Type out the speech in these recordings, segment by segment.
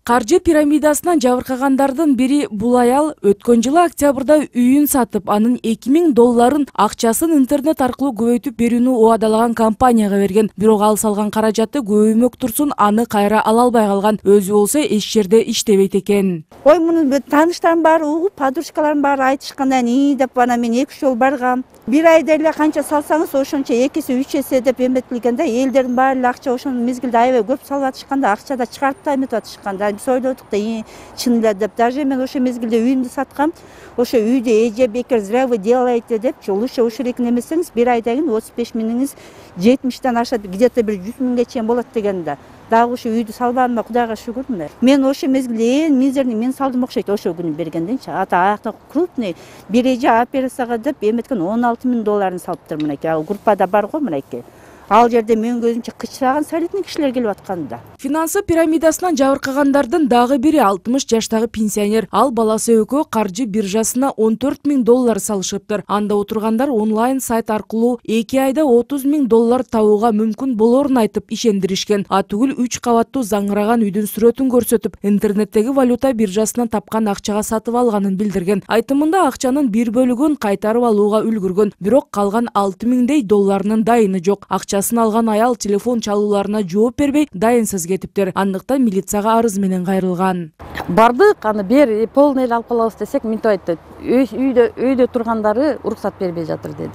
Каржы пирамидасынан жабыркагандардын бири бул аял өткөн жылы октябрда үйүн сатып, анын $2000 акчасын интернет аркылуу көбөйтүп берүүнү убадалаган компанияга берген. Бирок ал салган каражаты көбөймөк турсун, аны кайра ала албай калган. Өзү болсо эч жерде иштебейт экен. Ой, мунун тааныштарым баары угуп, подружкаларым баары айтышкандан ии деп ана мен 2 жол баргам. Bir ayda эле канча салсаңыз, ошончо 2-3 эсе деп эметилгенде, элдердин баары эле акча ошол мезгилде аябай көп салып атышканда, акчада чыгарып да эметип атышканда, биз ойлодук да, чын эле деп. Даже мен ошо мезгилде үйүмдү саткам. Ошо үйдө эже бекер зря вы делаете депчи, лучше ушурекен эмесеңиз, bir айда кийин 35 миңиңиз 70тен ашат, где-то bir 100 миңге чейин болот дегенде. Дагы ошо үйдү салбадым, Кудайга шүгүр. Мен ошо мезгилде мизерный мен салдым окшойт, ошо күнү бергенденчи. Ата крупный бир эже операцияга деп эметкен $16,000 салыптыр мынакей. Ал группада бар го мынакей. Ал жерде мен көзүмчө кычыраган солидный кишилер келип атканда. Финансы пирамидасынан жабыркагандардын дагы бири 60 жаштагы пенсионер. Ал баласы экөө каржы биржасына $14,000 салышыптыр. Анда отургандар онлайн сайт аркылуу 2 айда $30,000 табууга мүмкүн болорун айтып ишендиришкен. Атүгүл 3 кабаттуу заңыраган үйдүн сүрөтүн көрсөтүп, интернеттеги валюта биржасынан тапкан акчага сатып алганын билдирген. Айтымында акчанын бир бөлүгүн кайтарып алууга үлгүргөн, бирок калган $6,000 дайыны жок. Акчасын алган аял телефон чалууларына жооп бербей, дайынсыз кетиптир. Андыктан милицияга арыз менен кайрылган. Бардык, аны бер полный алып калабыз десек, мынтип айтты. Үйдө тургандары уруксат бербей жатыр деди.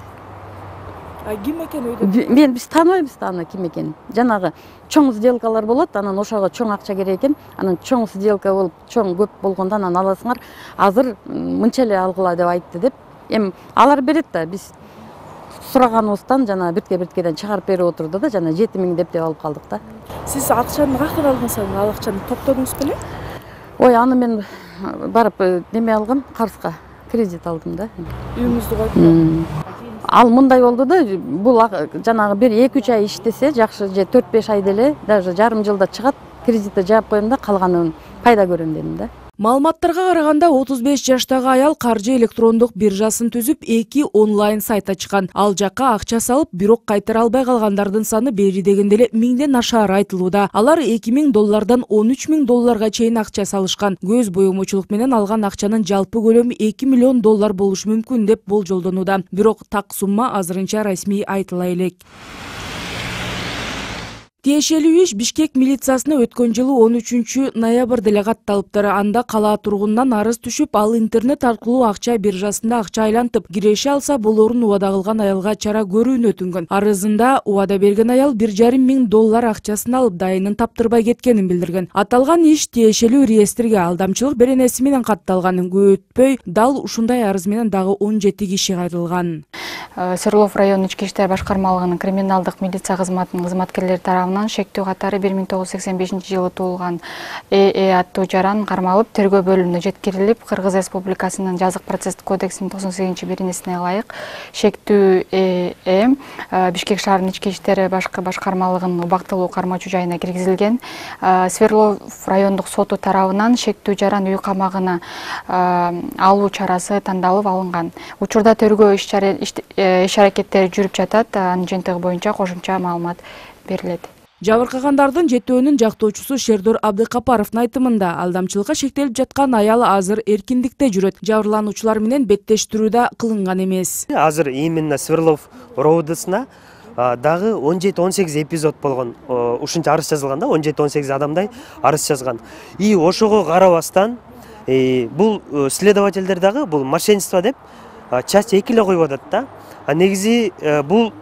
Ким экен үйдө? Мен биз тааныбайбыз да аны ким экенин. Жанагы чоң сделкалар болот, анан ошого чоң акча керек экен. Анан чоң сделка болуп, чоң көп болгондо анан аласыңар. Азыр мынча эле алгыла деп айтты деп. Эми алар берет да, биз сураганыбыздан жана биртке-бирткеден чыгарып берип отурду да, жана 7,000 деп алып калдык да. Сиз акчаны каяктан алдыңыз? Ал акчаны топтодуңуз беле? Ой, аны мен барып неме алгам, Карска кредит алдым да. Үйүңүздү коюп. Ал мындай болду да, бул жанагы бир 2-3 ай иштесе, жакшы же 4-5 ай деле, даже жарым жылда чыгат, кредитти жаап коем да, калганын пайда көрөм дедим да. Маалыматтарга караганда 35 жаштагы аял каржы электрондук биржасын түзүп, 2 онлайн сайт ачкан. Ал жакка акча салып, бирок кайтара албай калгандардын саны бери дегенде эле 1000ден ашаар айтылууда. Алар $2,000 $13,000 чейин акча салышкан. Көз боемочулук менен алган акчанын жалпы көлөмү $2 миллион болушу мүмкүн деп болжолдонууда. Бирок так сумма азырынча расмий айтыла элек. Тиешелүү иш Бишкек милициясына өткөн жылы 13 ноябрда эле катталыптыр. Анда кала тургунунан арыз түшүп, ал интернет аркылуу акча биржасында акча айлантып, киреше алса болорун убада кылган аялга чара көрүүнү өтүнгөн. Арызында убада берген аял $1,500 акчасын алып, дайынын таптырбай кеткенин билдирген. Аталган иш тиешелүү реестрге алдамчылык беренеси менен катталган. Өтпөй дал ушундай арыз менен дагы 17 киши кайрылган. Свердлов район ички иштер башкармалыгынын криминалдык милиция кызматынын кызматкерлери тарабынан шектүү катары 1985 жылы туулган аттуу жаран кармалып, тергөө бөлүмүнө жеткирилип, Кыргыз Республикасынын жазык процесстик кодексинин 98-беренесине ылайык шектүү Бишкек шаарынын ички иштери башкармалыгынын убактылуу кармоочу жайына киргизилген. Свердлов райондук соту тарабынан шектүү жаран үй камагына алуу чарасы тандалып алынган. Учурда тергөө иш-аракеттери жүрүп жатат, анын жыйынтыгы боюнча кошумча маалымат берилет. Жабыркагандардын жетөөнүн жактоочусу Шердор Абдыкапаровдун айтымында, алдамчылыкка шектелип жаткан аял азыр эркиндикте жүрөт. Жабырлануучулар менен беттештирүү да кылынган эмес. Азыр именно Свердлов роудысына дагы 17-18 эпизод болгон. Ушунча арыз жазылган да, 17-18 адамдай арыз жазган. И ошого карабастан бул следовательдер дагы бул мошенничество деп часть 2 эле коюп атат да. Негизи бул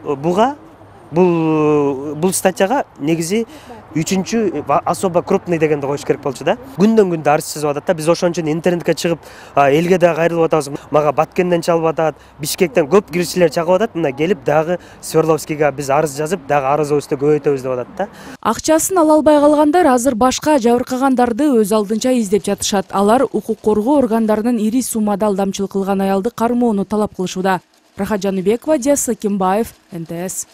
статьяга негизи 3-чү особо крупный дегенди коюш керек болчу да. Күндөн күндө арыз жазып атат да. Биз ошон үчүн интернетке чыгып, элге да кайрылып атабыз. Мага Баткенден чалып атат, Бишкектен көп киришчилер чагып атат. Мына келип дагы Свердловскийге биз арыз жазып, дагы арызыбызды көбөйтөбүз деп атат да. Акчасын ала албай калгандар азыр башка жабыркагандарды өз алдынча издеп жатышат. Алар укук коргоо органдарынын ири суммада алдамчылык кылган аялды кармоону талап кылышууда. Рахат Жаныбекова, Диас Сакимбаев, НТС.